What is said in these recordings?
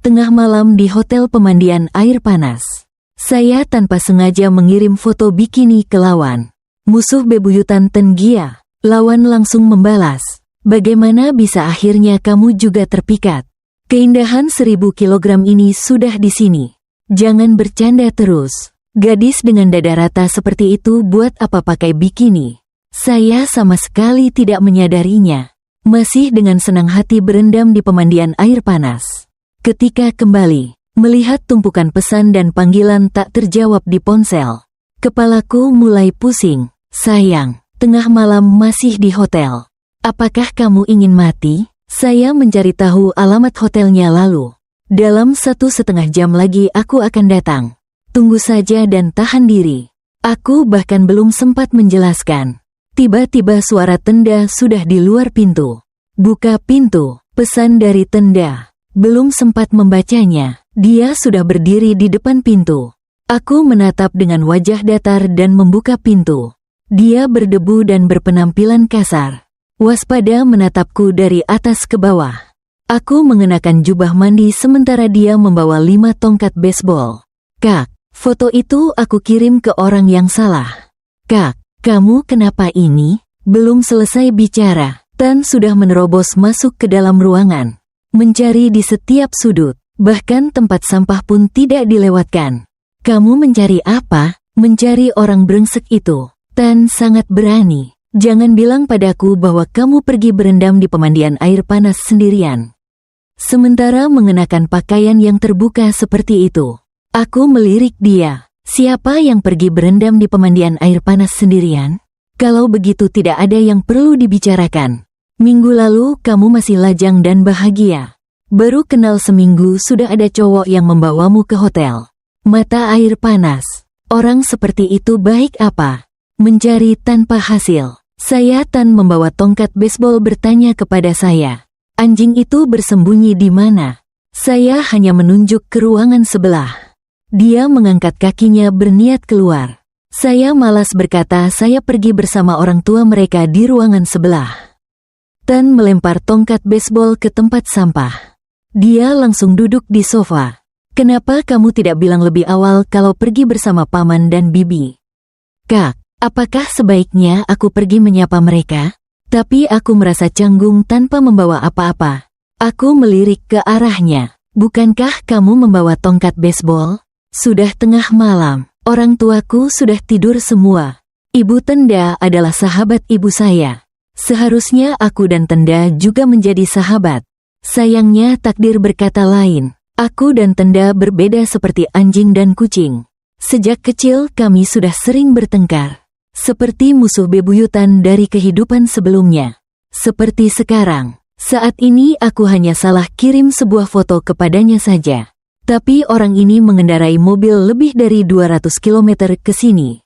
tengah malam di hotel pemandian air panas. Saya tanpa sengaja mengirim foto bikini ke lawan. Musuh bebuyutan Ten Gia. Lawan langsung membalas. Bagaimana bisa akhirnya kamu juga terpikat? Keindahan 1000 kilogram ini sudah di sini. Jangan bercanda terus. Gadis dengan dada rata seperti itu buat apa pakai bikini? Saya sama sekali tidak menyadarinya. Masih dengan senang hati berendam di pemandian air panas. Ketika kembali, melihat tumpukan pesan dan panggilan tak terjawab di ponsel. Kepalaku mulai pusing. Sayang, tengah malam masih di hotel. Apakah kamu ingin mati? Saya mencari tahu alamat hotelnya lalu. Dalam 1,5 jam lagi aku akan datang. Tunggu saja dan tahan diri. Aku bahkan belum sempat menjelaskan. Tiba-tiba suara tenda sudah di luar pintu. Buka pintu, pesan dari tenda. Belum sempat membacanya, dia sudah berdiri di depan pintu. Aku menatap dengan wajah datar dan membuka pintu. Dia berdebu dan berpenampilan kasar. Waspada menatapku dari atas ke bawah. Aku mengenakan jubah mandi sementara dia membawa 5 tongkat baseball. Kak, foto itu aku kirim ke orang yang salah. Kak, kamu kenapa ini? Belum selesai bicara, Tan sudah menerobos masuk ke dalam ruangan. Mencari di setiap sudut, bahkan tempat sampah pun tidak dilewatkan. Kamu mencari apa? Mencari orang brengsek itu. Tan sangat berani. Jangan bilang padaku bahwa kamu pergi berendam di pemandian air panas sendirian. Sementara mengenakan pakaian yang terbuka seperti itu. Aku melirik dia. Siapa yang pergi berendam di pemandian air panas sendirian? Kalau begitu tidak ada yang perlu dibicarakan. Minggu lalu kamu masih lajang dan bahagia. Baru kenal seminggu sudah ada cowok yang membawamu ke hotel. Mata air panas. Orang seperti itu baik apa? Mencari tanpa hasil. Saya Tan membawa tongkat baseball bertanya kepada saya. Anjing itu bersembunyi di mana? Saya hanya menunjuk ke ruangan sebelah. Dia mengangkat kakinya berniat keluar. Saya malas berkata saya pergi bersama orang tua mereka di ruangan sebelah. Tan melempar tongkat baseball ke tempat sampah. Dia langsung duduk di sofa. Kenapa kamu tidak bilang lebih awal kalau pergi bersama paman dan bibi? Kak, apakah sebaiknya aku pergi menyapa mereka? Tapi aku merasa canggung tanpa membawa apa-apa. Aku melirik ke arahnya. Bukankah kamu membawa tongkat baseball? Sudah tengah malam. Orang tuaku sudah tidur semua. Ibu Tenda adalah sahabat ibu saya. Seharusnya aku dan Tenda juga menjadi sahabat. Sayangnya takdir berkata lain. Aku dan Tenda berbeda seperti anjing dan kucing. Sejak kecil kami sudah sering bertengkar. Seperti musuh bebuyutan dari kehidupan sebelumnya. Seperti sekarang. Saat ini aku hanya salah kirim sebuah foto kepadanya saja. Tapi orang ini mengendarai mobil lebih dari 200 km ke sini.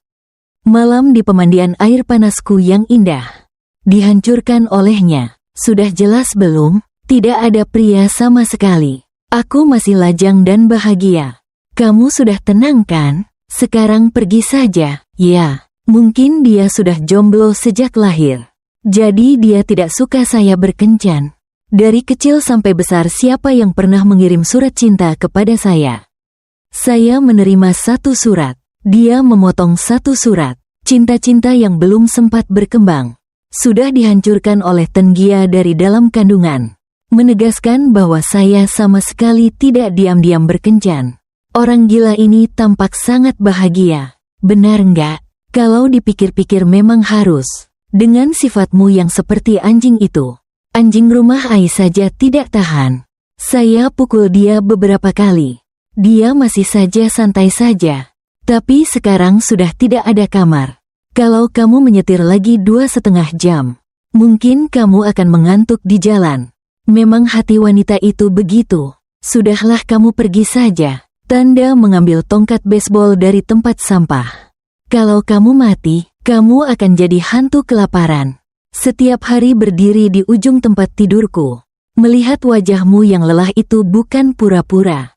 Malam di pemandian air panasku yang indah. Dihancurkan olehnya. Sudah jelas belum? Tidak ada pria sama sekali. Aku masih lajang dan bahagia. Kamu sudah tenang kan? Sekarang pergi saja. Ya, mungkin dia sudah jomblo sejak lahir. Jadi dia tidak suka saya berkencan. Dari kecil sampai besar siapa yang pernah mengirim surat cinta kepada saya? Saya menerima 1 surat. Dia memotong 1 surat. Cinta-cinta yang belum sempat berkembang. Sudah dihancurkan oleh Ten Gia dari dalam kandungan. Menegaskan bahwa saya sama sekali tidak diam-diam berkencan. Orang gila ini tampak sangat bahagia. Benar enggak? Kalau dipikir-pikir memang harus. Dengan sifatmu yang seperti anjing itu. Anjing rumah Ai saja tidak tahan. Saya pukul dia beberapa kali. Dia masih saja santai saja. Tapi sekarang sudah tidak ada kamar. Kalau kamu menyetir lagi 2,5 jam, mungkin kamu akan mengantuk di jalan. Memang hati wanita itu begitu. Sudahlah kamu pergi saja. Tanda mengambil tongkat baseball dari tempat sampah. Kalau kamu mati, kamu akan jadi hantu kelaparan. Setiap hari berdiri di ujung tempat tidurku. Melihat wajahmu yang lelah itu bukan pura-pura.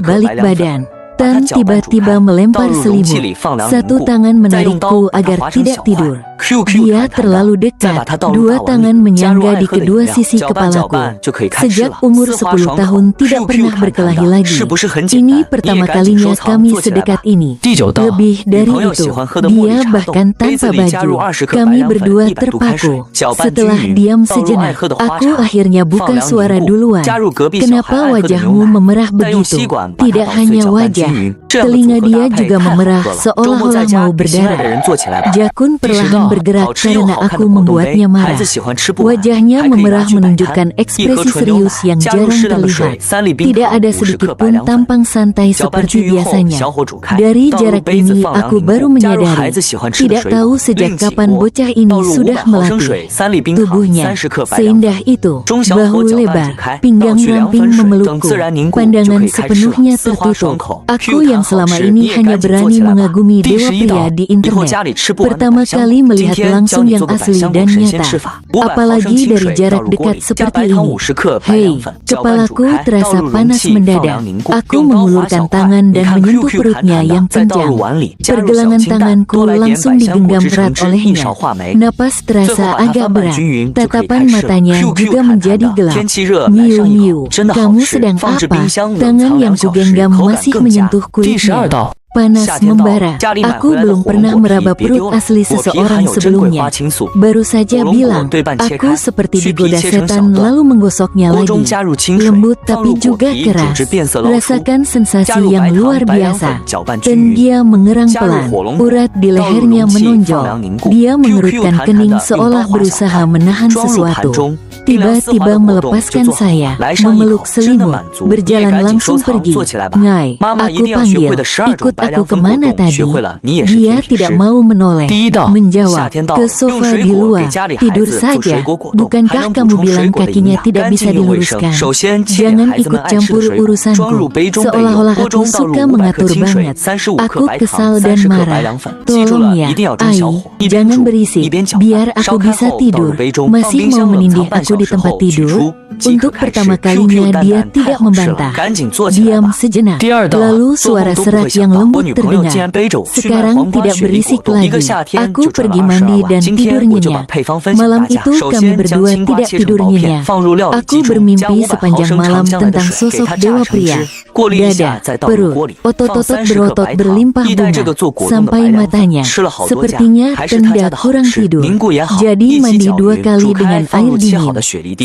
berbalik badan. Tan tiba-tiba melempar selimut. Satu tangan menarikku agar tidak tidur. Dia terlalu dekat. Dua tangan menyangga di kedua sisi kepalaku. Sejak umur 10 tahun tidak pernah berkelahi lagi. Ini pertama kalinya kami sedekat ini. Lebih dari itu, dia bahkan tanpa baju. Kami berdua terpaku. Setelah diam sejenak, aku akhirnya buka suara duluan. Kenapa wajahmu memerah begitu? Tidak hanya wajah, telinga dia juga memerah seolah-olah mau berdarah. Jakun perlahan bergerak karena aku membuatnya marah. Wajahnya memerah menunjukkan ekspresi serius yang jarang terlihat. Tidak ada sedikit pun tampang santai seperti biasanya. Dari jarak ini aku baru menyadari, tidak tahu sejak kapan bocah ini sudah melatih tubuhnya seindah itu. Bahu lebar, pinggang ramping memelukku, pandangan sepenuhnya tertutup. Aku yang selama ini hanya berani mengagumi dewa pria di internet, pertama kali melihat langsung yang asli dan nyata, apalagi dari jarak dekat seperti ini. Hei, kepalaku terasa panas mendadak. Aku mengulurkan tangan dan menyentuh perutnya yang kencang. Pergelangan tanganku langsung digenggam erat olehnya. Napas terasa agak berat. Tatapan matanya juga menjadi gelap. Miu Miu, kamu sedang apa? Tangan yang kugenggam masih menyentuh kulitnya. Panas membara. Aku belum pernah meraba perut asli seseorang sebelumnya. Baru saja bilang, aku seperti digoda setan lalu menggosoknya lagi. Lembut tapi juga keras. Rasakan sensasi yang luar biasa. Dan dia mengerang pelan. Urat di lehernya menonjol. Dia mengerutkan kening seolah berusaha menahan sesuatu. Tiba-tiba melepaskan saya, memeluk selimut, berjalan langsung pergi. Ngai, aku panggil, ikut aku kemana tadi? Dia tidak mau menoleh, menjawab, ke sofa di luar, tidur saja. Bukankah kamu bilang kakinya tidak bisa diluruskan? Jangan ikut campur urusanku, seolah-olah aku suka mengatur banget. Aku kesal dan marah. Tolong ya, Ai, jangan berisik, biar aku bisa tidur. Masih mau menindih aku di tempat tidur? Untuk pertama kalinya dia tidak membantah. Diam sejenak. Lalu suara serak yang lembut terdengar. Sekarang tidak berisik lagi. Aku pergi mandi dan tidur nyenyak. Malam itu kami berdua tidak tidur nyenyak. Aku bermimpi sepanjang malam tentang sosok dewa pria. Dada, perut, otot-otot berotot berlimpah bunga, sampai matanya. Sepertinya tenda kurang tidur. Jadi mandi 2 kali dengan air dingin.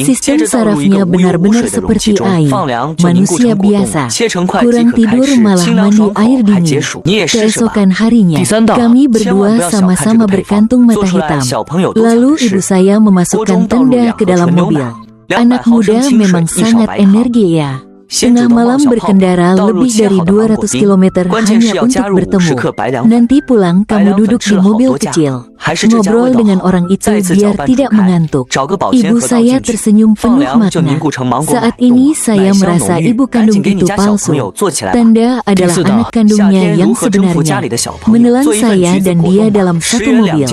Sistem sarafnya benar-benar seperti air. Manusia biasa. Kurang tidur malah mandi air dingin. Keesokan harinya, kami berdua sama-sama berkantung mata hitam. Lalu ibu saya memasukkan tenda ke dalam mobil. Anak muda memang sangat energi ya. Tengah malam berkendara lebih dari 200 km hanya untuk bertemu. Nanti pulang kamu duduk di mobil kecil, ngobrol dengan orang itu biar tidak mengantuk. Ibu saya tersenyum penuh makna. Saat ini saya merasa ibu kandung itu palsu. Tanda adalah anak kandungnya yang sebenarnya. Menelan saya dan dia dalam satu mobil.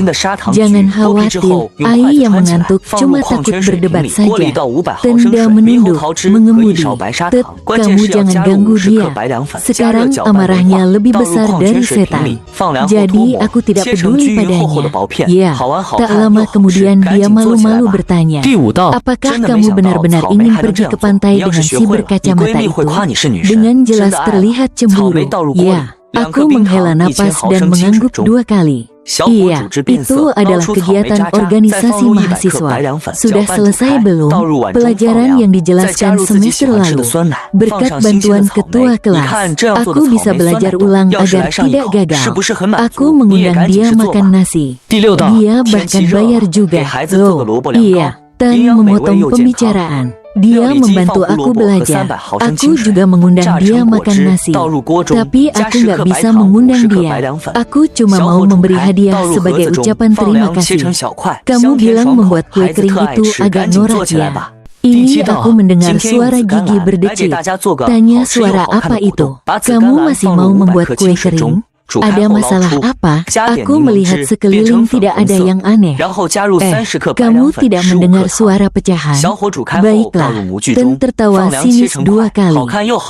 Jangan khawatir, Ai yang mengantuk cuma takut berdebat saja. Tanda menunduk, mengemudi. Kamu jangan ganggu dia. Sekarang amarahnya lebih besar dari setan. Jadi aku tidak peduli padanya. Ya, tak lama kemudian dia malu-malu bertanya, apakah kamu benar-benar ingin pergi ke pantai dengan si berkacamata itu? Dengan jelas terlihat cemburu. Ya, aku menghela napas dan mengangguk 2 kali. Iya, itu adalah kegiatan organisasi mahasiswa. Sudah selesai belum? Pelajaran yang dijelaskan semester lalu. Berkat bantuan ketua kelas, aku bisa belajar ulang agar tidak gagal. Aku mengundang dia makan nasi. Dia bahkan bayar juga. Loh, iya. Tan memotong pembicaraan. Dia membantu aku belajar. Aku juga mengundang dia makan nasi. Tapi aku nggak bisa mengundang dia. Aku cuma mau memberi hadiah sebagai ucapan terima kasih. Kamu bilang membuat kue kering itu agak norak ya? Ini aku mendengar suara gigi berdecit. Tanya suara apa itu? Kamu masih mau membuat kue kering? Ada masalah apa? Aku melihat sekeliling tidak ada yang aneh. Kamu tidak mendengar suara pecahan? Baiklah, Ten tertawa sinis 2 kali.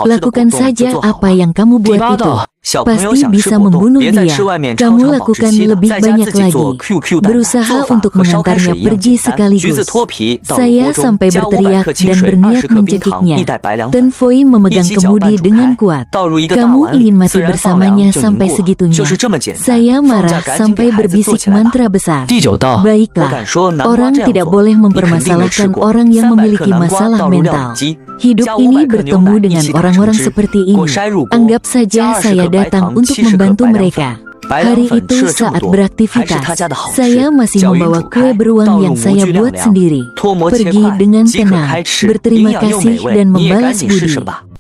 Lakukan saja apa yang kamu buat itu. Pasti bisa membunuh dia. Kamu lakukan lebih banyak lagi. Berusaha untuk mengantarnya pergi sekaligus. Saya sampai berteriak dan berniat mencekiknya. Ten Foi memegang kemudi dengan kuat. Kamu ingin mati bersamanya sampai segitunya. Saya marah sampai berbisik mantra besar. Baiklah, orang tidak boleh mempermasalahkan orang yang memiliki masalah mental. Hidup ini bertemu dengan orang-orang seperti ini. Anggap saja saya datang untuk membantu mereka. Hari itu saat beraktivitas, saya masih membawa kue beruang yang saya buat sendiri. Pergi dengan tenang, berterima kasih dan membalas budi.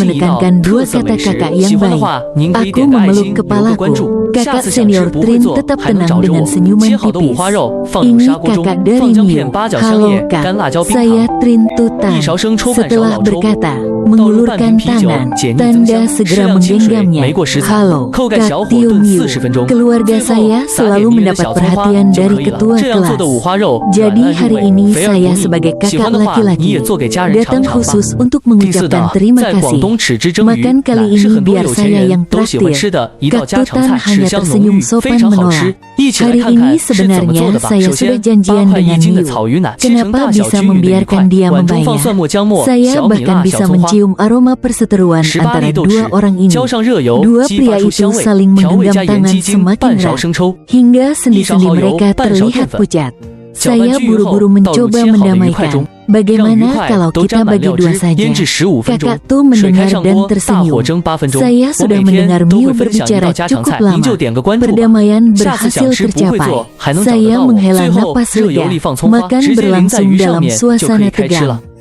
menekankan 2 kata kakak yang baik. Aku memeluk kepalaku. Kakak senior Trin tetap tenang dengan senyuman tipis. Ini kakak dari Miu. Halo kak, saya Trin Tutan. Setelah berkata, mengulurkan tangan, Tanda segera menggenggamnya. Halo, Kak Tio Miu. Keluarga saya selalu mendapat perhatian dari ketua kelas. Jadi hari ini saya sebagai kakak laki-laki datang khusus untuk mengucapkan terima kasih. Makan kali ini biar saya yang traktir. Kak Tutan hanya tersenyum sopan menolak. Hari ini sebenarnya saya sudah janjian dengan Miu. Kenapa bisa membiarkan dia membayar? Saya bahkan bisa mencium aroma perseteruan antara 2 orang ini. 2 pria itu saling menggenggam tangan semakin erat, hingga sendi-sendi mereka terlihat pucat. Saya buru-buru mencoba mendamaikan. Bagaimana kalau kita bagi 2 saja? Kakak Tu mendengar dan tersenyum. Saya sudah mendengar Miu berbicara cukup lama. Perdamaian berhasil tercapai. Saya menghela napas lega. Makan berlangsung dalam suasana tegang.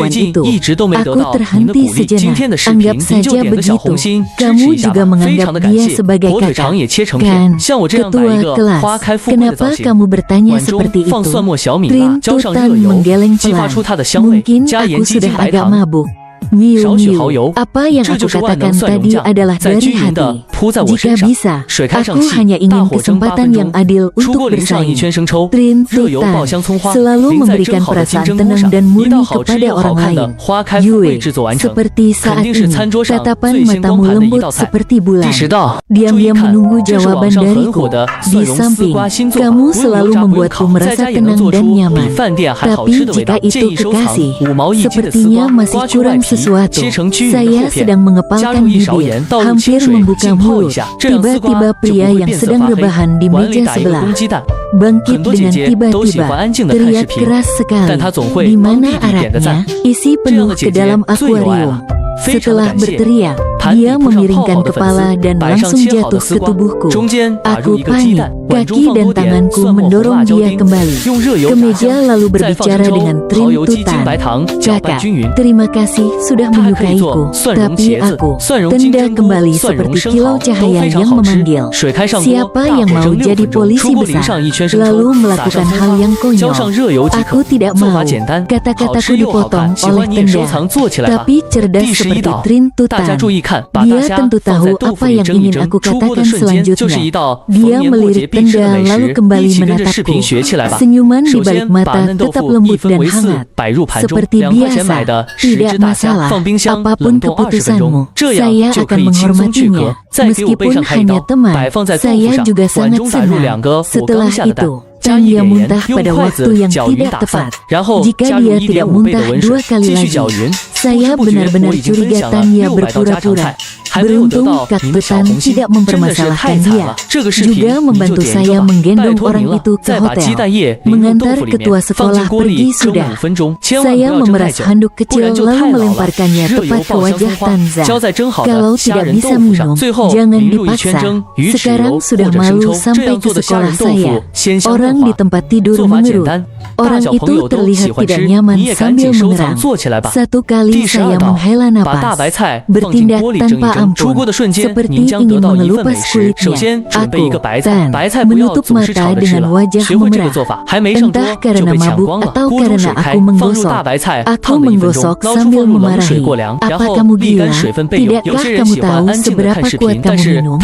perempuan 近 itu. 一直都没得 Aku 到您的 terhenti 鼓励，今 sejenak. 天的视 Anggap 频您就 saja 点个小 begitu. 红心支持 Kamu 一下 juga 吧，非 menganggap 常的感 dia 谢。 sebagai 火腿肠 kakak. 也切成片， Kan, 像我这样摆一 ketua 个 kelas, 花开富贵的造 kenapa 型。 kamu bertanya 碗中 seperti 放 itu? 蒜末小米辣，浇上热 Rintutan 油， menggeleng 激发 pelan. 出它的香味， Mungkin 加盐 aku 鸡精 sudah 白 agak 糖。 mabuk. Miu 少许 miu. 蚝油， Apa yang 这 aku 就是万能 katakan 蒜蓉 tadi 酱， adalah 再 dari 均匀的 hati. 铺在我 Jika 身上， bisa, 水开上 aku 气， hanya 大 ingin 火蒸8 kesempatan 分 yang 钟， adil 出 untuk 锅淋上一 bersaing. 圈生抽，热油爆 Rintutan 香葱花， selalu 淋在蒸 memberikan 好的金 perasaan 针菇 tenang 上， dan 一道 murni 好吃 kepada 又好 orang 看的 lain. 花开富贵 Yui, 制作完成， seperti 肯 saat 定是 ini, 餐桌上 tatapan 最先光 matamu 盘的一 lembut 道菜。 seperti 第 bulan. 10道，注 Diam-diam 意看， menunggu 这是网 jawaban 上很 dariku. 火的 Di 蒜蓉丝 samping, 瓜新做法， kamu 不用油 selalu 炸不用 membuatku 烤，在 merasa 家也能 tenang 做 dan 出比 nyaman. 饭店还好 Tapi 吃的味道 jika。 建 itu 议收藏 kekasih, 5毛1斤的丝 sepertinya 瓜， masih 刮去外 kurang 皮， sesuatu. 切成均匀的 Saya 厚片， sedang 加 mengepalkan 入一勺 bibir, 盐，倒入 hampir 清水 membuka 浸泡一 mulut. 下，这样丝瓜 Tiba-tiba 就不 pria 会 yang 变色 sedang 发黑。 rebahan di 碗里 meja 打一个 sebelah 公鸡蛋。 bangkit 很多姐 dengan 姐都喜欢 tiba-tiba, 安静的看视 teriak 频， keras 但 sekali. 她总会 Di 帮 mana 弟弟点个赞。 araknya isi 这样 penuh 的姐 ke 姐 dalam 最有爱 akuarium. 了，非常的 Setelah 感谢。 berteriak, 盘底 dia 铺上泡好 memiringkan 的粉 kepala 丝， dan 摆上 langsung 切好的 jatuh 丝 ke 瓜， tubuhku. 中间打入 Aku 一个鸡 panik. 蛋， Kaki dan tanganku mendorong dia kembali ke meja lalu berbicara dengan Trintutan. Kakak, terima kasih sudah menyukaiku, tapi aku tenda kembali seperti kilau cahaya yang memanggil. Siapa yang mau jadi polisi besar, lalu melakukan hal yang konyol? Aku tidak mau. Kata-kataku dipotong oleh tenda, tapi cerdas seperti Trintutan. Dia tentu tahu apa yang ingin aku katakan selanjutnya. Dia melirik tenda lalu kembali menatapku. Senyuman di balik mata tetap lembut dan hangat. Seperti biasa, tidak masalah. Apapun keputusanmu, saya akan menghormatinya. Meskipun hanya teman, saya juga sangat senang. Setelah itu, Tanya muntah pada waktu yang tidak tepat. Jika dia tidak muntah 2 kali lagi, saya benar-benar curiga Tanya berpura-pura. Beruntung Kak Tutan tidak mempermasalahkan dia, juga membantu saya menggendong orang itu ke hotel. Mengantar ketua sekolah pergi sudah. Saya memeras handuk kecil lalu melemparkannya tepat ke wajah Tanza. Kalau tidak bisa minum, jangan dipaksa. Sekarang sudah malu sampai ke sekolah saya. Orang di tempat tidur mengerut. Orang itu terlihat tidak nyaman sambil mengerang. Satu kali saya menghela napas, bertindak tanpa ampun, seperti ingin mengelupas kulitnya. Aku, Tan, menutup mata dengan wajah memerah. Entah karena mabuk atau karena aku menggosok. Aku menggosok sambil memarahi. Apa kamu gila? Tidakkah kamu tahu seberapa kuat kamu minum?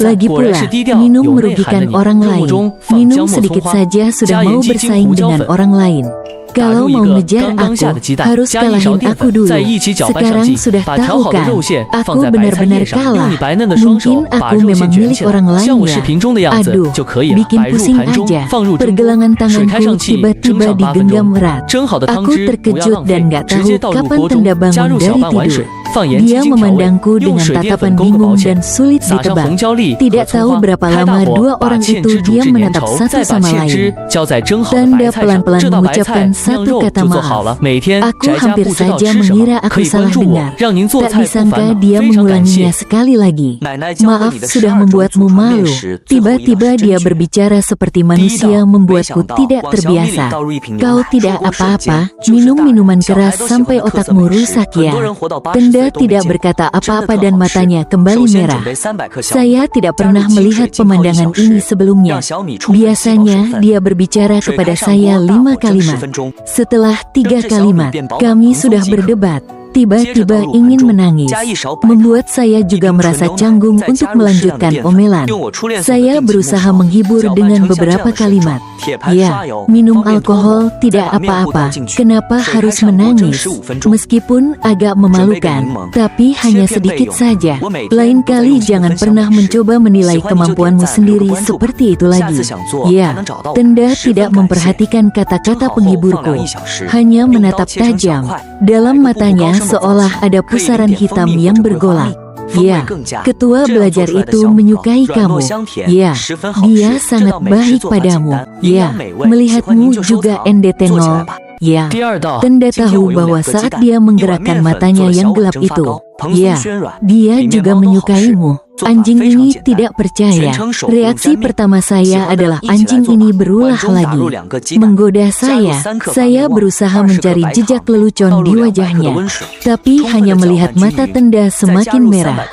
Lagi pula, minum merugikan orang lain. Minum sedikit saja sudah mau bersaing dengan orang lain. Kalau mau ngejar aku, harus kalahin aku dulu. Sekarang sudah tahu kan, aku benar-benar kalah. Mungkin aku memang milik orang lain ya. Aduh, bikin pusing aja. Pergelangan tanganku tiba-tiba digenggam erat. Aku terkejut dan gak tahu kapan tenda bangun dari tidur. Dia memandangku dengan tatapan bingung dan sulit ditebak. Tidak tahu berapa lama dua orang itu diam menatap satu sama lain. Tanda pelan-pelan mengucapkan satu kata maaf. Aku hampir saja mengira aku salah dengar. Tak disangka dia mengulanginya sekali lagi. Maaf sudah membuatmu malu. Tiba-tiba dia berbicara seperti manusia membuatku tidak terbiasa. Kau tidak apa-apa, minum minuman keras sampai otakmu rusak ya. Tenda tidak berkata apa-apa dan matanya kembali merah. Saya tidak pernah melihat pemandangan ini sebelumnya. Biasanya dia berbicara kepada saya 5 kalimat. Setelah 3 kalimat, kami sudah berdebat. Tiba-tiba ingin menangis. Membuat saya juga merasa canggung untuk melanjutkan omelan. Saya berusaha menghibur dengan beberapa kalimat. Ya, minum alkohol tidak apa-apa. Kenapa harus menangis? Meskipun agak memalukan, tapi hanya sedikit saja. Lain kali jangan pernah mencoba menilai kemampuanmu sendiri seperti itu lagi. Ya, Tenda tidak memperhatikan kata-kata penghiburku. Hanya menatap tajam. Dalam matanya seolah ada pusaran hitam yang bergolak. Ya, ketua belajar itu menyukai kamu. Ya, dia sangat baik padamu. Ya, melihatmu juga NDT 0. Ya, Tenda tahu bahwa saat dia menggerakkan matanya yang gelap itu, ya, dia juga menyukaimu. Anjing ini tidak percaya. Reaksi pertama saya adalah anjing ini berulah lagi. Menggoda saya. Saya berusaha mencari jejak lelucon di wajahnya. Tapi hanya melihat mata Tenda semakin merah.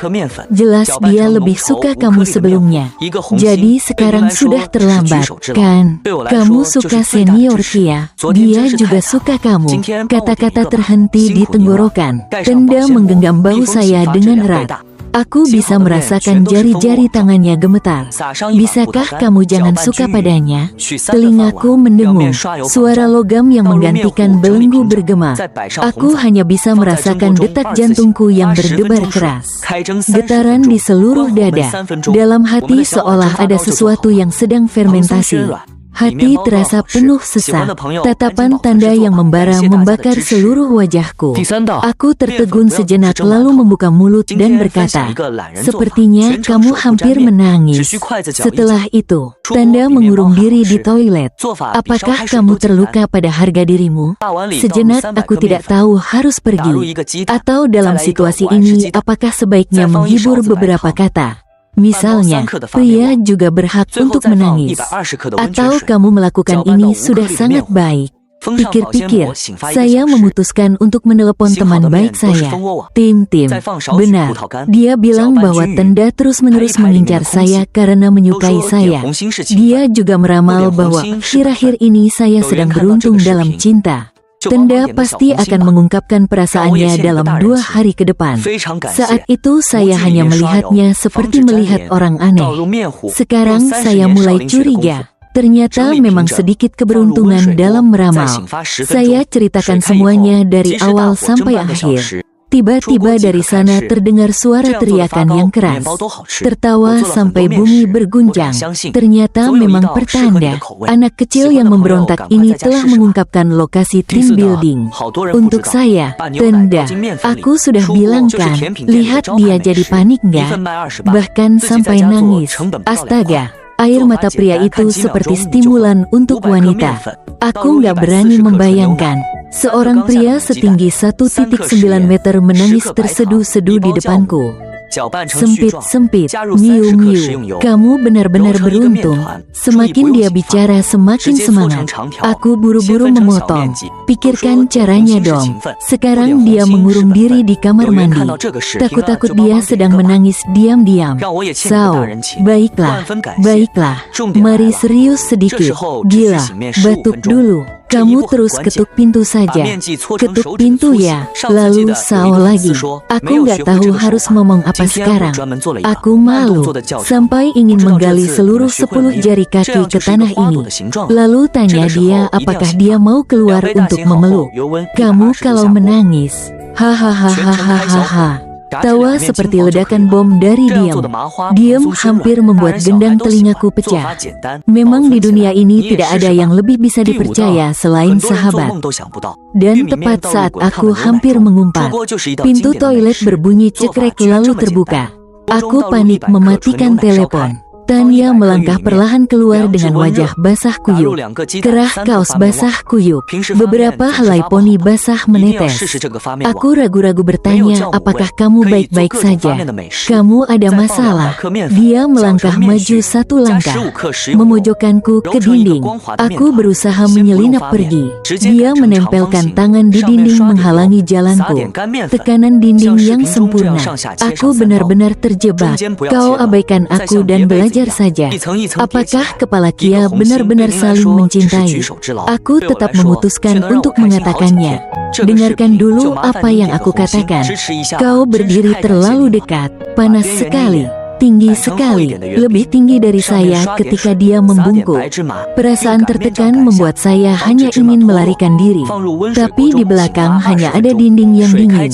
Jelas dia lebih suka kamu sebelumnya. Jadi sekarang sudah terlambat, kan? Kamu suka senior Kia. Dia juga suka kamu. Kata-kata terhenti di tenggorokan. Tenda menggenggam bahu saya dengan erat. Aku bisa merasakan jari-jari tangannya gemetar. Bisakah kamu jangan suka padanya? Telingaku mendengung. Suara logam yang menggantikan belenggu bergema. Aku hanya bisa merasakan detak jantungku yang berdebar keras. Getaran di seluruh dada. Dalam hati seolah ada sesuatu yang sedang fermentasi. Hati terasa penuh sesak. Tatapan Tanda yang membara membakar seluruh wajahku. Aku tertegun sejenak lalu membuka mulut dan berkata, "Sepertinya kamu hampir menangis." Setelah itu, Tanda mengurung diri di toilet. "Apakah kamu terluka pada harga dirimu?" Sejenak aku tidak tahu harus pergi. Atau dalam situasi ini apakah sebaiknya menghibur beberapa kata. Misalnya, pria juga berhak untuk menangis. Atau kamu melakukan ini sudah sangat baik. Pikir-pikir, saya memutuskan untuk menelepon teman baik saya. Tim, benar. Dia bilang bahwa tenda terus-menerus mengincar saya karena menyukai saya. Dia juga meramal bahwa akhir-akhir ini saya sedang beruntung dalam cinta. Tenda pasti akan mengungkapkan perasaannya dalam 2 hari ke depan. Saat itu saya hanya melihatnya seperti melihat orang aneh. Sekarang saya mulai curiga. Ternyata memang sedikit keberuntungan dalam meramal. Saya ceritakan semuanya dari awal sampai akhir. Tiba-tiba dari sana terdengar suara teriakan yang keras. Tertawa sampai bumi berguncang. Ternyata memang pertanda. Anak kecil yang memberontak ini telah mengungkapkan lokasi team building. Untuk saya, tenda. Aku sudah bilang kan, lihat dia jadi panik nggak? Bahkan sampai nangis. Astaga. Air mata pria itu seperti stimulan untuk wanita. Aku nggak berani membayangkan. Seorang pria setinggi 1,9 meter menangis terseduh-seduh di depanku. Sempit, miu, kamu benar-benar beruntung. Semakin dia bicara semakin semangat. Aku buru-buru memotong. Pikirkan caranya dong. Sekarang dia mengurung diri di kamar mandi. Takut-takut dia sedang menangis diam-diam. Sao, baiklah. Mari serius sedikit. Gila, batuk dulu. Kamu terus ketuk pintu saja. Ketuk pintu ya. Lalu Sao lagi. Aku nggak tahu harus ngomong apa sekarang. Aku malu. Sampai ingin menggali seluruh 10 jari kaki ke tanah ini. Lalu tanya dia apakah dia mau keluar untuk memeluk. Kamu kalau menangis. Hahaha. Tawa seperti ledakan bom dari diam. Diam hampir membuat gendang telingaku pecah. Memang di dunia ini tidak ada yang lebih bisa dipercaya selain sahabat. Dan tepat saat aku hampir mengumpat, pintu toilet berbunyi cekrek lalu terbuka. Aku panik mematikan telepon. Tania melangkah perlahan keluar dengan wajah basah kuyup, kerah kaos basah kuyup, beberapa helai poni basah menetes. Aku ragu-ragu bertanya, apakah kamu baik-baik saja? Kamu ada masalah? Dia melangkah maju 1 langkah, memojokkanku ke dinding. Aku berusaha menyelinap pergi. Dia menempelkan tangan di dinding menghalangi jalanku. Tekanan dinding yang sempurna. Aku benar-benar terjebak. Kau abaikan aku dan belajar saja. Apakah kepala Kia benar-benar saling mencintai? Aku tetap memutuskan untuk mengatakannya. Dengarkan dulu apa yang aku katakan. Kau berdiri terlalu dekat, panas sekali. Tinggi sekali, lebih tinggi dari saya ketika dia membungkuk. Perasaan tertekan membuat saya hanya ingin melarikan diri. Tapi di belakang hanya ada dinding yang dingin.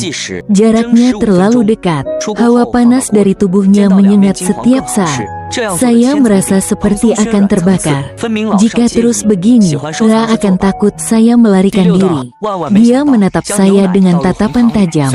Jaraknya terlalu dekat. Hawa panas dari tubuhnya menyengat setiap saat. Saya merasa seperti akan terbakar. Jika terus begini, Ra akan takut saya melarikan diri. Dia menatap saya dengan tatapan tajam.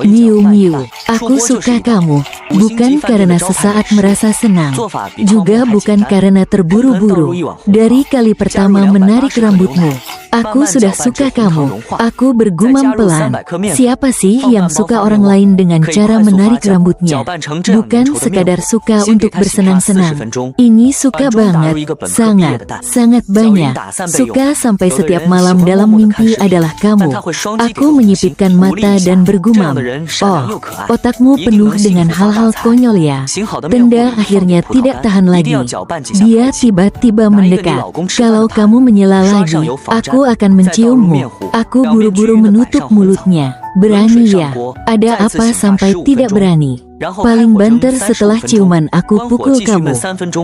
Miu, aku suka kamu. Bukan karena sesaat merasa senang, juga bukan karena terburu-buru. Dari kali pertama menarik rambutmu, aku sudah suka kamu. Aku bergumam pelan. Siapa sih yang suka orang lain dengan cara menarik rambutnya? Bukan sekadar suka untuk bersenang-senang. Ini suka banget, sangat banyak. Suka sampai setiap malam dalam mimpi adalah kamu. Aku menyipitkan mata dan bergumam. Oh, otakmu penuh dengan hal-hal konyol ya. Tenda akhirnya tidak tahan lagi. Dia tiba-tiba mendekat. Kalau kamu menyela lagi, aku akan menciummu. Aku buru-buru menutup mulutnya. Berani ya? Ada apa sampai tidak berani? Paling banter setelah ciuman aku pukul kamu.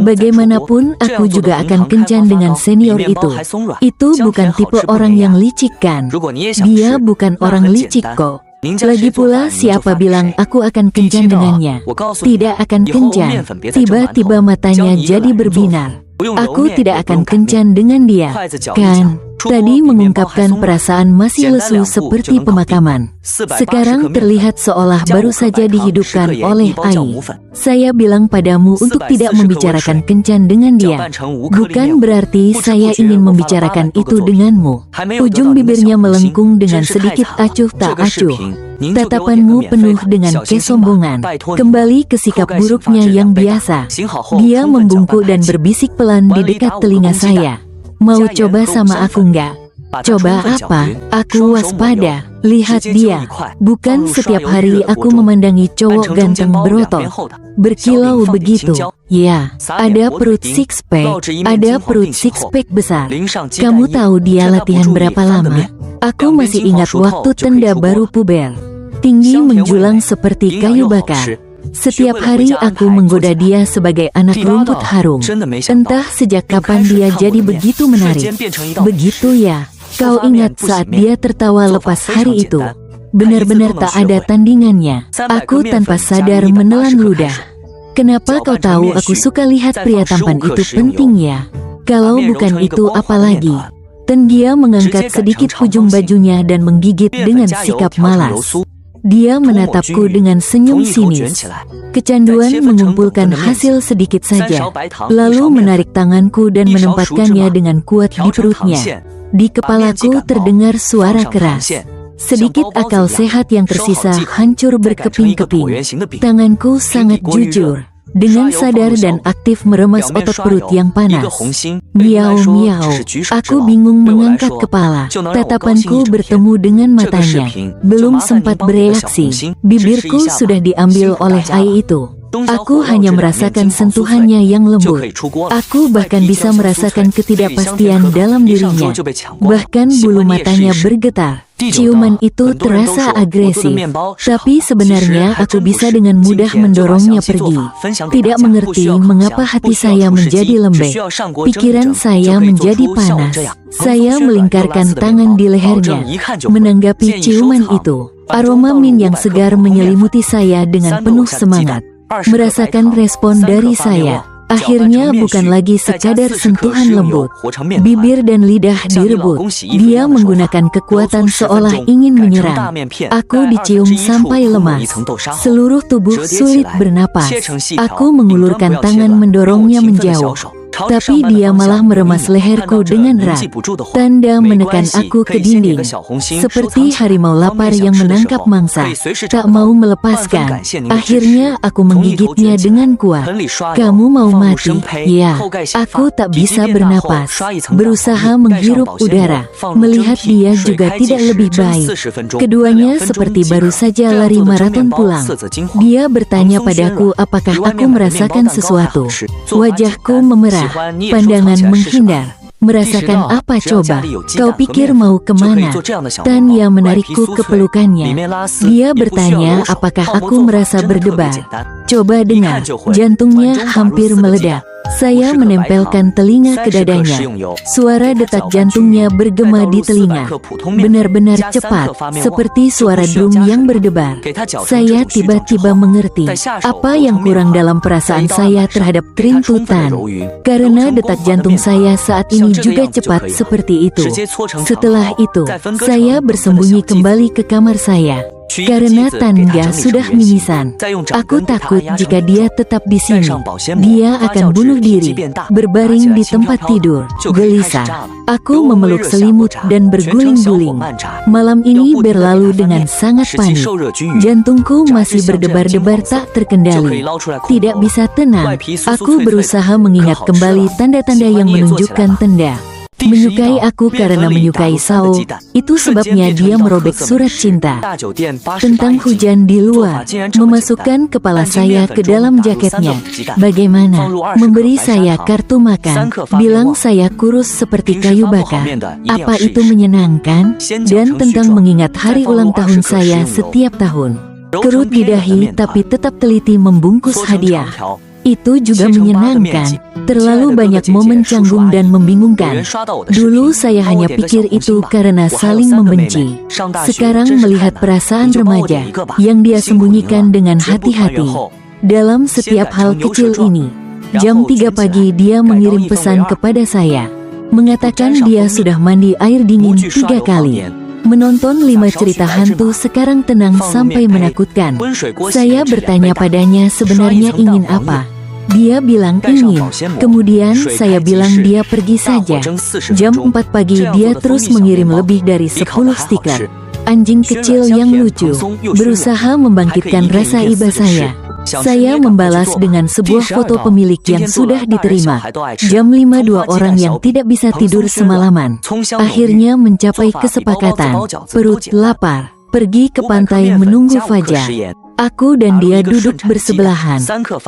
Bagaimanapun aku juga akan kencan dengan senior itu. Itu bukan tipe orang yang licik kan? Dia bukan orang licik kok. Lagi pula siapa bilang aku akan kencan dengannya? Tidak akan kencan. Tiba-tiba matanya jadi berbinar. Aku tidak akan kencan dengan dia, kan? Tadi mengungkapkan perasaan masih lesu seperti pemakaman. Sekarang terlihat seolah baru saja dihidupkan oleh Ai. Saya bilang padamu untuk tidak membicarakan kencan dengan dia. Bukan berarti saya ingin membicarakan itu denganmu. Ujung bibirnya melengkung dengan sedikit acuh tak acuh. Tatapanmu penuh dengan kesombongan. Kembali ke sikap buruknya yang biasa. Dia membungkuk dan berbisik pelan di dekat telinga saya. Mau coba sama aku nggak? Coba apa? Aku waspada. Lihat dia. Bukan setiap hari aku memandangi cowok ganteng berotot, berkilau begitu. Ya, ada perut six pack, ada perut six pack besar. Kamu tahu dia latihan berapa lama? Aku masih ingat waktu tenda baru puber. Tinggi menjulang seperti kayu bakar. Setiap hari aku menggoda dia sebagai anak rumput harum. Entah sejak kapan dia jadi begitu menarik. Begitu ya. Kau ingat saat dia tertawa lepas hari itu? Benar-benar tak ada tandingannya. Aku tanpa sadar menelan ludah. Kenapa kau tahu aku suka lihat pria tampan itu penting ya? Kalau bukan itu apalagi? Tengia mengangkat sedikit ujung bajunya dan menggigit dengan sikap malas. Dia menatapku dengan senyum sinis. Kecanduan mengumpulkan hasil sedikit saja, lalu menarik tanganku dan menempatkannya dengan kuat di perutnya. Di kepalaku terdengar suara keras. Sedikit akal sehat yang tersisa hancur berkeping-keping. Tanganku sangat jujur. Dengan sadar dan aktif meremas otot perut yang panas. Miau-miau. Aku bingung mengangkat kepala. Tatapanku bertemu dengan matanya. Belum sempat bereaksi, bibirku sudah diambil oleh Ai itu. Aku hanya merasakan sentuhannya yang lembut. Aku bahkan bisa merasakan ketidakpastian dalam dirinya. Bahkan bulu matanya bergetar. Ciuman itu terasa agresif. Tapi sebenarnya aku bisa dengan mudah mendorongnya pergi. Tidak mengerti mengapa hati saya menjadi lembek. Pikiran saya menjadi panas. Saya melingkarkan tangan di lehernya, menanggapi ciuman itu. Aroma min yang segar menyelimuti saya dengan penuh semangat. Merasakan respon dari saya. Akhirnya bukan lagi sekadar sentuhan lembut. Bibir dan lidah direbut. Dia menggunakan kekuatan seolah ingin menyerang. Aku dicium sampai lemas. Seluruh tubuh sulit bernapas. Aku mengulurkan tangan mendorongnya menjauh. Tapi dia malah meremas leherku dengan erat. Tanda menekan aku ke dinding. Seperti harimau lapar yang menangkap mangsa. Tak mau melepaskan. Akhirnya aku menggigitnya dengan kuat. Kamu mau mati? Ya. Aku tak bisa bernapas. Berusaha menghirup udara. Melihat dia juga tidak lebih baik. Keduanya seperti baru saja lari maraton pulang. Dia bertanya padaku apakah aku merasakan sesuatu. Wajahku memerah. Pandangan menghindar. Merasakan apa coba? Kau pikir mau kemana? Tanya menarikku ke pelukannya. Dia bertanya apakah aku merasa berdebar. Coba dengar. Jantungnya hampir meledak. Saya menempelkan telinga ke dadanya. Suara detak jantungnya bergema di telinga. Benar-benar cepat, seperti suara drum yang berdebar. Saya tiba-tiba mengerti apa yang kurang dalam perasaan saya terhadap kerintutan. Karena detak jantung saya saat ini juga cepat seperti itu. Setelah itu, saya bersembunyi kembali ke kamar saya. Karena Tangga sudah mimisan. Aku takut jika dia tetap di sini. Dia akan bunuh diri, berbaring di tempat tidur, gelisah. Aku memeluk selimut dan berguling-guling. Malam ini berlalu dengan sangat panik. Jantungku masih berdebar-debar tak terkendali. Tidak bisa tenang. Aku berusaha mengingat kembali tanda-tanda yang menunjukkan Tenda menyukai aku karena menyukai Sao. Itu sebabnya dia merobek surat cinta tentang hujan di luar, memasukkan kepala saya ke dalam jaketnya. Bagaimana? Memberi saya kartu makan, bilang saya kurus seperti kayu bakar. Apa itu menyenangkan? Dan tentang mengingat hari ulang tahun saya setiap tahun. Kerut di dahi tapi tetap teliti membungkus hadiah. Itu juga menyenangkan. Terlalu banyak momen canggung dan membingungkan. Dulu saya hanya pikir itu karena saling membenci. Sekarang melihat perasaan remaja yang dia sembunyikan dengan hati-hati dalam setiap hal kecil ini. Jam 3 pagi dia mengirim pesan kepada saya. mengatakan dia sudah mandi air dingin 3 kali. Menonton 5 cerita hantu sekarang tenang sampai menakutkan. Saya bertanya padanya sebenarnya ingin apa. Dia bilang ingin. Kemudian saya bilang dia pergi saja. Jam 4 pagi dia terus mengirim lebih dari 10 stiker. Anjing kecil yang lucu, berusaha membangkitkan rasa iba saya. Saya membalas dengan sebuah foto pemilik yang sudah diterima. Jam 5 2 orang yang tidak bisa tidur semalaman. Akhirnya mencapai kesepakatan. Perut lapar. Pergi ke pantai menunggu fajar. Aku dan dia duduk bersebelahan.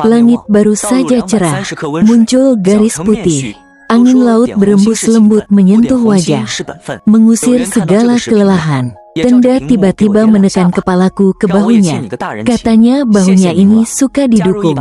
Langit baru saja cerah. Muncul garis putih. Angin laut berembus lembut menyentuh wajah, mengusir segala kelelahan. Tenda tiba-tiba menekan kepalaku ke bahunya. Katanya bahunya ini suka didukung.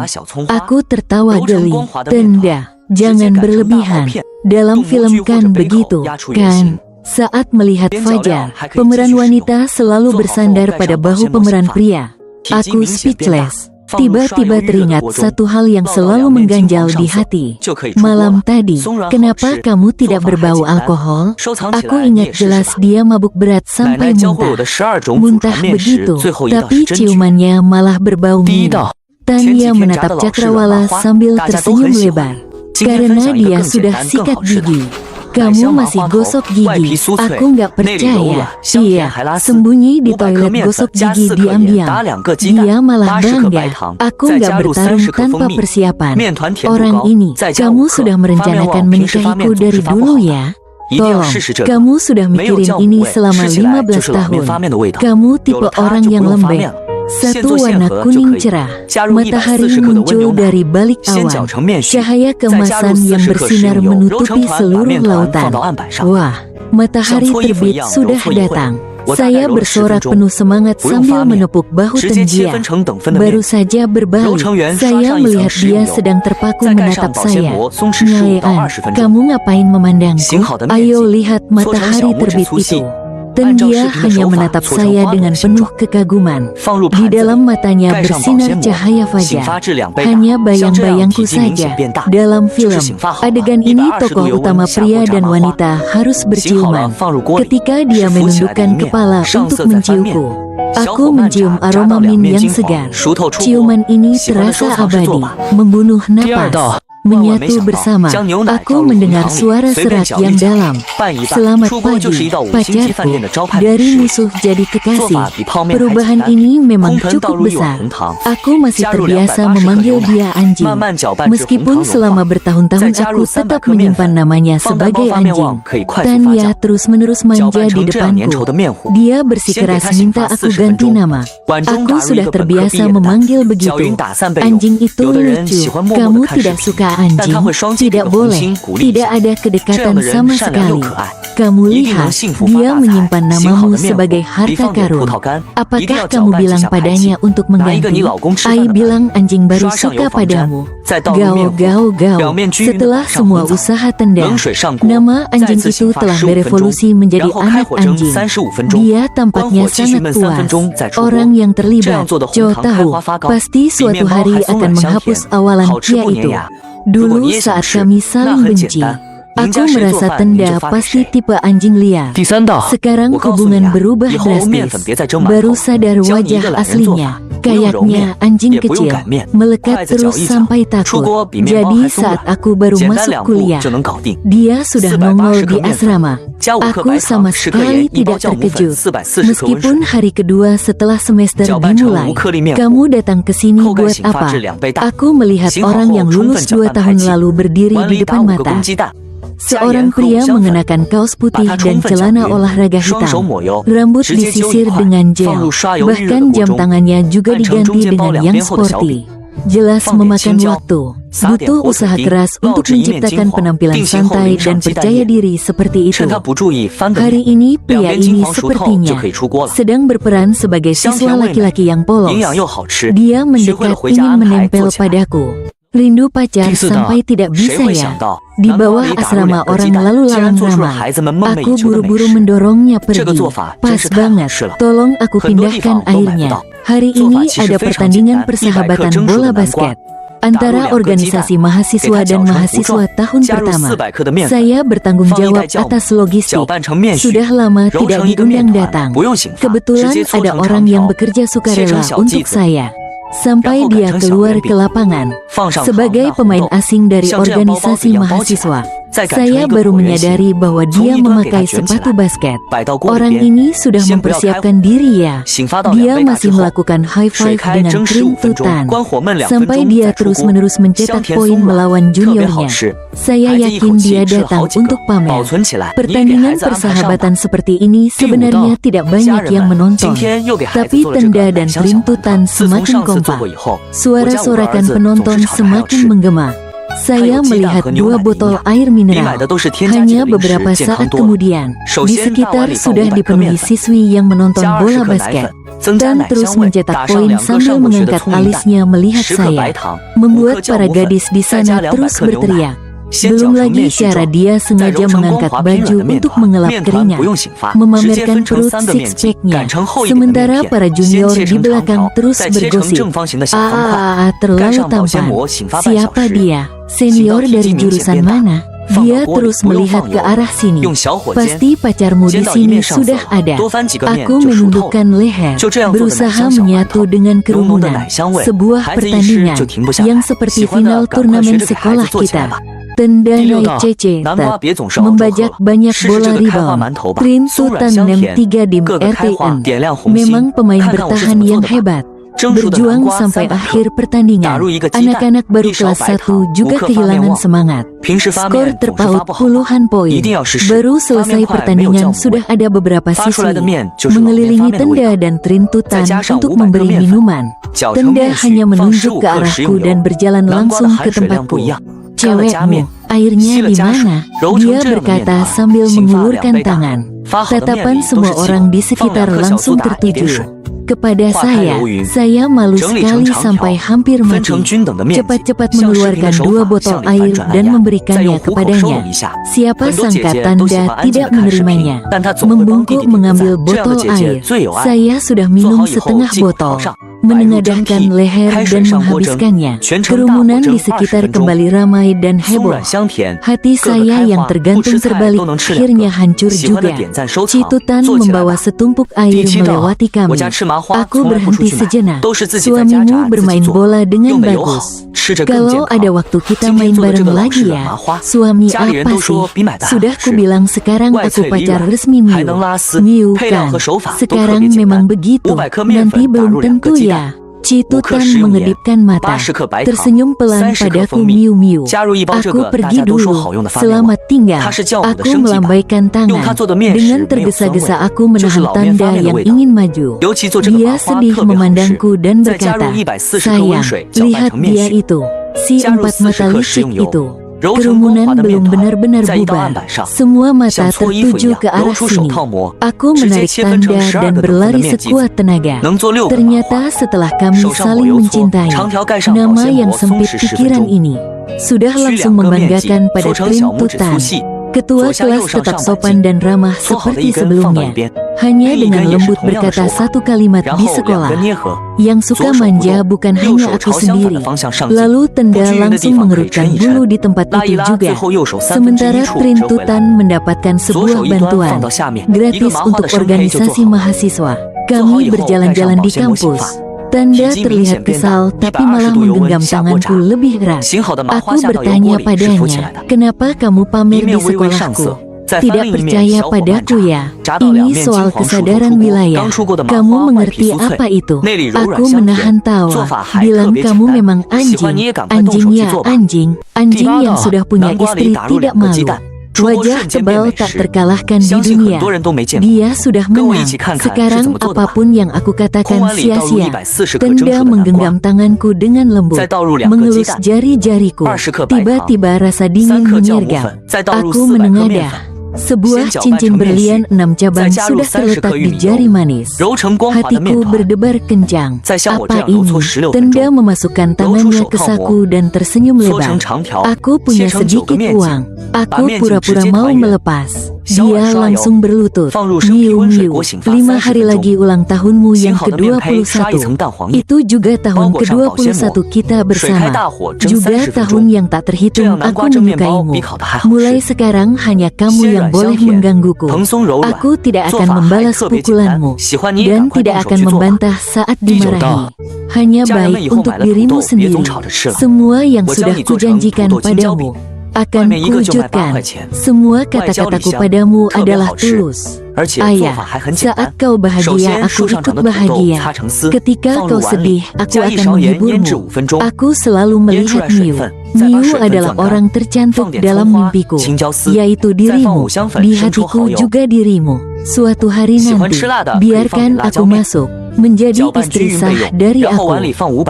Aku tertawa geli. Tenda, jangan berlebihan. Dalam film kan begitu, kan? Saat melihat Fajar, pemeran wanita selalu bersandar pada bahu pemeran pria. Aku speechless. Tiba-tiba teringat satu hal yang selalu mengganjal di hati. Malam tadi, kenapa kamu tidak berbau alkohol? Aku ingat jelas dia mabuk berat sampai muntah. Muntah begitu, tapi ciumannya malah berbau minum. Tania menatap Cakrawala sambil tersenyum lebar. Karena dia sudah sikat gigi. Kamu masih gosok gigi. Aku nggak percaya. Iya, sembunyi di toilet gosok gigi diam-diam. Dia malah bangga. Aku nggak bertarung tanpa persiapan. Orang ini, kamu sudah merencanakan menikahiku dari dulu ya? Tolong, kamu sudah mikirin ini selama 15 tahun. Kamu tipe orang yang lembek. Satu warna kuning cerah. Matahari muncul dari balik awan. Cahaya keemasan yang bersinar menutupi seluruh lautan. Wah, matahari terbit sudah datang. Saya bersorak penuh semangat sambil menepuk bahu Tenjia. Baru saja berbalik, saya melihat dia sedang terpaku menatap saya. Nyaean, kamu ngapain memandangku? Ayo lihat matahari terbit itu. Tendia hanya menatap saya dengan penuh kekaguman. Di dalam matanya bersinar cahaya fajar. Hanya bayang-bayangku saja. Dalam film, adegan ini tokoh utama pria dan wanita harus berciuman. Ketika dia menundukkan kepala untuk menciumku, aku mencium aroma min yang segar. Ciuman ini terasa abadi, membunuh napas. Menyatu bersama, aku mendengar suara serak yang dalam. Selamat pagi, pacarku. Dari musuh jadi kekasih. Perubahan ini memang cukup besar. Aku masih terbiasa memanggil dia anjing. Meskipun selama bertahun-tahun aku tetap menyimpan namanya sebagai anjing. Tania terus-menerus manja di depanku. Dia bersikeras minta aku ganti nama. Aku sudah terbiasa memanggil begitu. Anjing itu lucu. Kamu tidak suka anjing? Tidak boleh. Tidak ada kedekatan sama sekali. Kamu lihat, dia menyimpan namamu sebagai harta karun. Apakah kamu bilang padanya untuk mengganti? Ai bilang anjing baru suka padamu. Gao gao gao. Setelah semua usaha tendang, nama anjing itu telah berevolusi menjadi anak anjing. Dia tampaknya sangat puas. Orang yang terlibat, Cho tahu, pasti suatu hari akan menghapus awalan Kia itu. Dulu saat kami saling benci, aku merasa Tenda pasti tipe anjing liar. Sekarang hubungan berubah drastis. Baru sadar wajah aslinya. Kayaknya anjing kecil, melekat terus sampai takut. Jadi saat aku baru masuk kuliah, dia sudah nongol di asrama. Aku sama sekali tidak terkejut. Meskipun hari kedua setelah semester dimulai, kamu datang ke sini buat apa? Aku melihat orang yang lulus 2 tahun lalu berdiri di depan mata. Seorang pria mengenakan kaos putih dan celana olahraga hitam. Rambut disisir dengan gel. Bahkan jam tangannya juga diganti dengan yang sporty. Jelas memakan waktu. Butuh usaha keras untuk menciptakan penampilan santai dan percaya diri seperti itu. Hari ini pria ini sepertinya sedang berperan sebagai siswa laki-laki yang polos. Dia mendekat ingin menempel padaku. Rindu pacar sampai tidak bisa ya. Di bawah asrama orang lalu lalang ramai. Aku buru-buru mendorongnya pergi. Pas banget, tolong aku pindahkan airnya. Hari ini ada pertandingan persahabatan bola basket. antara organisasi mahasiswa dan mahasiswa tahun pertama. Saya bertanggung jawab atas logistik. Sudah lama tidak diundang datang. Kebetulan ada orang yang bekerja sukarela untuk saya. Sampai dia keluar ke lapangan. Sebagai pemain asing dari organisasi mahasiswa, saya baru menyadari bahwa dia memakai sepatu basket. Orang ini sudah mempersiapkan diri ya. Dia masih melakukan high five dengan krim tutan. Sampai dia terus-menerus mencetak poin melawan juniornya. Saya yakin dia datang untuk pamer. Pertandingan persahabatan seperti ini sebenarnya tidak banyak yang menonton. Tapi tenda dan krim tutan semakin kompak. Suara sorakan penonton semakin menggema. Saya melihat 2 botol air mineral. Hanya beberapa saat kemudian, di sekitar sudah dipenuhi siswi yang menonton bola basket. Dan terus mencetak poin sambil mengangkat alisnya melihat saya. Membuat para gadis di sana terus berteriak. Belum lagi cara dia sengaja mengangkat baju untuk mengelap keringat, memamerkan perut six-pack-nya. Sementara para junior di belakang terus bergosip. Terlalu tampan. Siapa dia? Senior dari jurusan mana? Dia terus melihat ke arah sini. Pasti pacarmu di sini sudah ada. Aku menundukkan leher, berusaha menyatu dengan kerumunan. Sebuah pertandingan yang seperti final turnamen sekolah kita. Tenda naik cece, membajak banyak bola rebound. Trin Tutan Nem 3 di RTN. Memang pemain bertahan yang hebat. Berjuang sampai akhir pertandingan. Anak-anak baru kelas 1 juga kehilangan semangat. Skor terpaut puluhan poin. Baru selesai pertandingan sudah ada beberapa siswi mengelilingi tenda dan Trin Tutan untuk memberi minuman. Tenda hanya menunjuk ke arahku dan berjalan langsung ke tempatku. Cewekmu, airnya di mana? Dia berkata sambil mengulurkan tangan. Tatapan semua orang di sekitar langsung tertuju kepada saya. Saya malu sekali sampai hampir mati. Cepat-cepat mengeluarkan 2 botol air dan memberikannya kepadanya. Siapa sangka Tanda tidak menerimanya. Membungkuk mengambil botol air. Saya sudah minum setengah botol. Menengadahkan leher dan menghabiskannya. Kerumunan di sekitar kembali ramai dan heboh. Hati saya yang tergantung terbalik akhirnya hancur juga. Citutan membawa setumpuk air melewati kami. Aku berhenti sejenak. Suamimu bermain bola dengan bagus. Kalau ada waktu kita main bareng lagi ya. Suami apa sih? Sudah kubilang sekarang aku pacar resmi Miu. Miu kan. Sekarang memang begitu. Nanti belum tentu ya. Citutan mengedipkan mata, tersenyum pelan padaku. Miu Miu. Aku pergi dulu. Selamat tinggal. Aku melambaikan tangan. Dengan tergesa-gesa aku menahan Tanda yang ingin maju. Dia sedih memandangku dan berkata, sayang, lihat dia itu. Si 4 mata licik itu. Kerumunan belum benar-benar bubar. Semua mata tertuju ke arah sini. Aku menarik Tanda dan berlari sekuat tenaga. Ternyata setelah kami saling mencintai, nama yang sempit pikiran ini sudah langsung membanggakan pada Trin Tutan. Ketua kelas tetap sopan dan ramah seperti sebelumnya. Hanya dengan lembut berkata satu kalimat di sekolah. Yang suka manja bukan hanya aku sendiri. Lalu Tenda langsung mengerutkan bulu di tempat itu juga. Sementara Trin Tutan mendapatkan sebuah bantuan gratis untuk organisasi mahasiswa. Kami berjalan-jalan di kampus. Tanda terlihat kesal tapi malah menggenggam tanganku lebih erat. Aku bertanya padanya, kenapa kamu pamer di sekolahku? Tidak percaya padaku ya? Ini soal kesadaran wilayah. Kamu mengerti apa itu? Aku menahan tawa. Bilang kamu memang anjing. Anjing ya anjing. Anjing yang sudah punya istri tidak malu. Wajah tebal tak terkalahkan di dunia. Dia sudah menang. Sekarang apapun yang aku katakan sia-sia. Tenda menggenggam tanganku dengan lembut, mengelus jari-jariku. Tiba-tiba rasa dingin menyergap. Aku menengadah. Sebuah cincin berlian 6 cabang sudah terletak di jari manis. Hatiku berdebar kencang. Apa ini? Tenda memasukkan tangannya ke saku dan tersenyum lebar. Aku punya sedikit uang. Aku pura-pura mau melepas. Dia langsung berlutut. Miu Miu, 5 hari lagi ulang tahunmu yang ke-21. Itu juga tahun ke-21 kita bersama. Juga tahun yang tak terhitung aku menyukaimu. Mulai sekarang hanya kamu yang boleh menggangguku. Aku tidak akan membalas pukulanmu dan tidak akan membantah saat dimarahi. Hanya baik untuk dirimu sendiri. Semua yang sudah kujanjikan padamu akan kuwujudkan. Semua kata-kataku padamu adalah tulus. Ayah, saat kau bahagia aku ikut bahagia. Ketika kau sedih aku akan menghiburmu. Aku selalu melihat Miu. Miu adalah orang tercantik dalam mimpiku, yaitu dirimu. Di hatiku juga dirimu. Suatu hari nanti, biarkan aku masuk menjadi istri sah dari aku.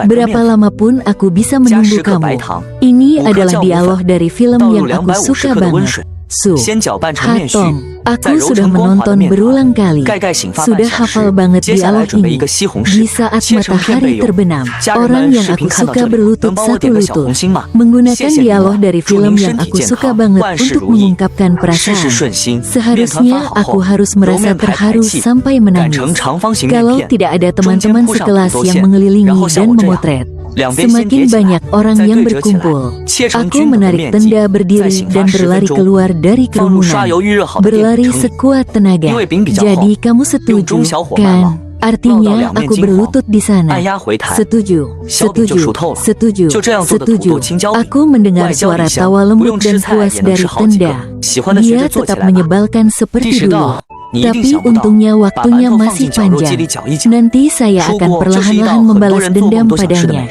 Berapa lama pun aku bisa menunggu kamu. Ini adalah dialog dari film yang aku suka banget. Su, Hatong, aku sudah menonton berulang kali. Sudah hafal banget dialog ini. Di saat matahari terbenam, orang yang aku suka berlutut satu lutut. Menggunakan dialog dari film yang aku suka banget untuk mengungkapkan perasaan. Seharusnya aku harus merasa terharu sampai menangis. Kalau tidak ada teman-teman sekelas yang mengelilingi dan memotret. Semakin banyak orang yang berkumpul. Aku menarik tenda berdiri dan berlari keluar dari kerumunan. Berlari sekuat tenaga. Jadi kamu setuju, kan? Artinya aku berlutut di sana. Setuju, setuju, setuju, setuju. Aku mendengar suara tawa lembut dan puas dari tenda. Dia tetap menyebalkan seperti dulu. Tapi untungnya waktunya masih panjang. Nanti saya akan perlahan-lahan membalas dendam padanya.